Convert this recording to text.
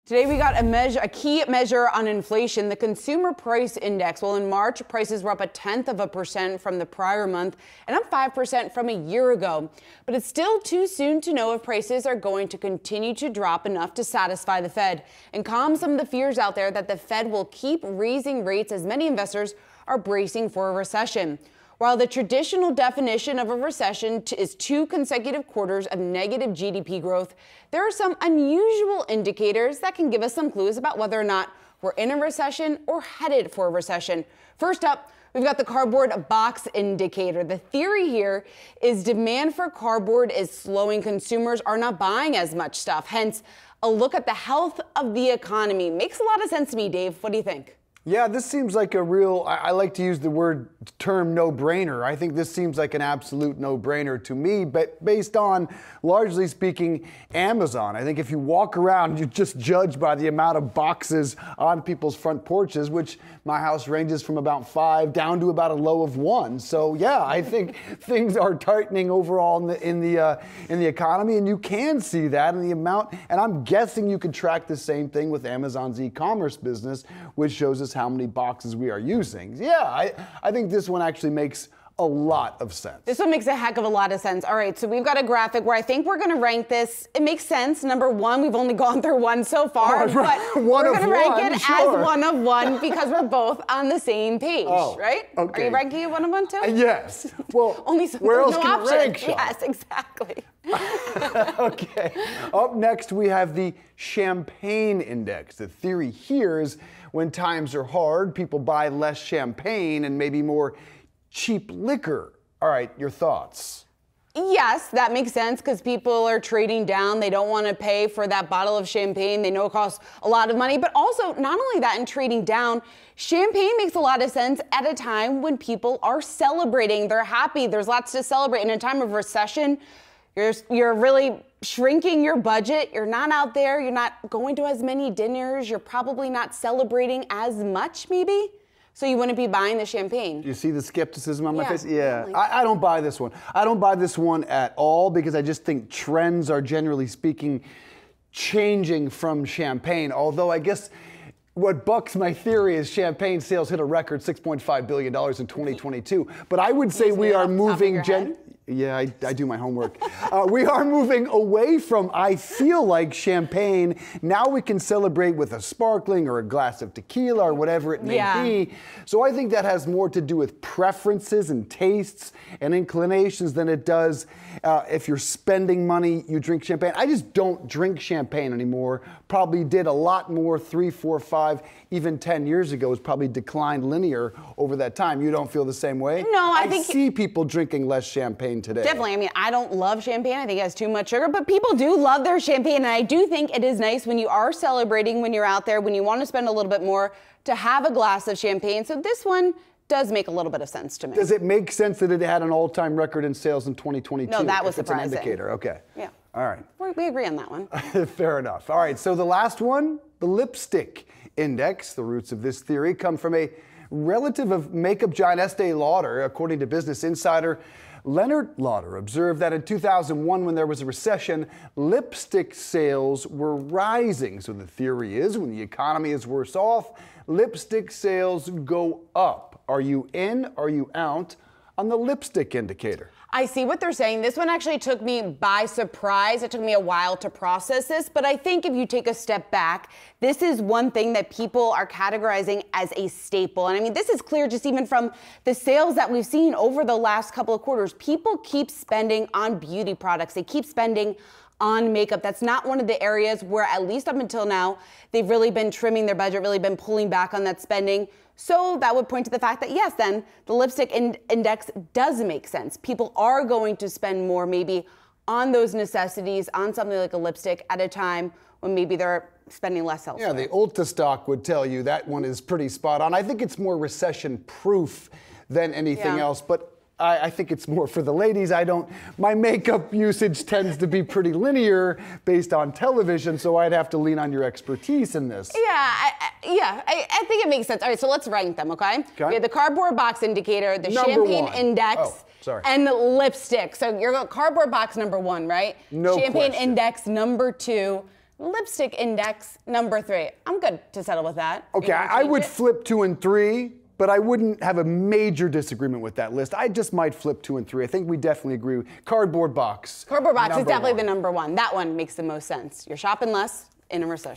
Today we got a key measure on inflation, the consumer price index. Well, in March, prices were up 0.1% from the prior month and up 5% from a year ago. But it's still too soon to know if prices are going to continue to drop enough to satisfy the Fed and calm some of the fears out there that the Fed will keep raising rates as many investors are bracing for a recession. While the traditional definition of a recession is 2 consecutive quarters of negative GDP growth, there are some unusual indicators that can give us some clues about whether or not we're in a recession or headed for a recession. First up, we've got the cardboard box indicator. The theory here is demand for cardboard is slowing. Consumers are not buying as much stuff. Hence, a look at the health of the economy. Makes a lot of sense to me, Dave. What do you think? Yeah, this seems like a real, I like to use the term no-brainer. I think this seems like an absolute no-brainer to me, but based on, largely speaking, Amazon. I think if you walk around, you just judge by the amount of boxes on people's front porches, which my house ranges from about 5 down to about a low of 1. So yeah, I think things are tightening overall in the economy, and you can see that in the amount, and I'm guessing you could track the same thing with Amazon's e-commerce business, which shows us how many boxes we are using. Yeah, I think this one actually makes a lot of sense. This one makes a heck of a lot of sense. All right, so we've got a graphic where I think we're going to rank this. It makes sense. Number one, we've only gone through one so far, but we're going to rank it as one of one because we're both on the same page, right? Okay. Are you ranking it one of one too? Yes. Well, only so where else no can option. it rank, Sean? Yes, exactly. Okay. Up next, we have the champagne index. The theory here is when times are hard, people buy less champagne and maybe more cheap liquor. All right, your thoughts? Yes, that makes sense because people are trading down. They don't want to pay for that bottle of champagne. They know it costs a lot of money. But also, not only that, in trading down, champagne makes a lot of sense at a time when people are celebrating. They're happy. There's lots to celebrate. In a time of recession, you're really shrinking your budget. You're not out there. You're not going to as many dinners. You're probably not celebrating as much, maybe. So you wouldn't be buying the champagne. Do you see the skepticism on my face? Yeah, I don't buy this one. I don't buy this one at all because I just think trends are, generally speaking, changing from champagne. Although I guess what bucks my theory is champagne sales hit a record $6.5 billion in 2022. But I would say we are moving... Yeah, I do my homework. We are moving away from, I feel like, champagne. Now we can celebrate with a sparkling or a glass of tequila or whatever it may be. So I think that has more to do with preferences and tastes and inclinations than it does if you're spending money, you drink champagne. I just don't drink champagne anymore. Probably did a lot more 3, 4, 5, even 10 years ago. It's probably declined linear over that time. You don't feel the same way? No, I think... see people drinking less champagne today. Definitely. I mean, I don't love champagne. I think it has too much sugar, but people do love their champagne. And I do think it is nice when you are celebrating, when you're out there, when you want to spend a little bit more, to have a glass of champagne. So this one does make a little bit of sense to me. Does it make sense that it had an all-time record in sales in 2022? No, that was surprising. It's an indicator. Okay. Yeah. All right. We agree on that one. Fair enough. All right. So the last one, the lipstick index. The roots of this theory come from a relative of makeup giant Estee Lauder. According to Business Insider, Leonard Lauder observed that in 2001, when there was a recession, lipstick sales were rising. So the theory is when the economy is worse off, lipstick sales go up. Are you in? Are you out on the lipstick indicator? I see what they're saying. This one actually took me by surprise. It took me a while to process this, but I think if you take a step back, this is one thing that people are categorizing as a staple. And I mean, this is clear just even from the sales that we've seen over the last couple of quarters. People keep spending on beauty products. They keep spending on makeup. That's not one of the areas where, at least up until now, they've really been trimming their budget, really been pulling back on that spending. So that would point to the fact that, yes, then the lipstick index does make sense. People are going to spend more maybe on those necessities, on something like a lipstick at a time when maybe they're spending less elsewhere. Yeah, the Ulta stock would tell you that one is pretty spot on. I think it's more recession proof than anything else, but I think it's more for the ladies. My makeup usage tends to be pretty linear based on television, so I'd have to lean on your expertise in this. I think it makes sense. All right, so let's rank them, okay? We have the cardboard box indicator, the champagne index, and the lipstick. So you're cardboard box number 1, right? No champagne question. index number 2, Lipstick index, number 3. I'm good to settle with that. Okay, I would flip 2 and 3, but I wouldn't have a major disagreement with that list. I just might flip 2 and 3. I think we definitely agree. Cardboard box. Cardboard box is definitely the number 1. That one makes the most sense. You're shopping less in a recession.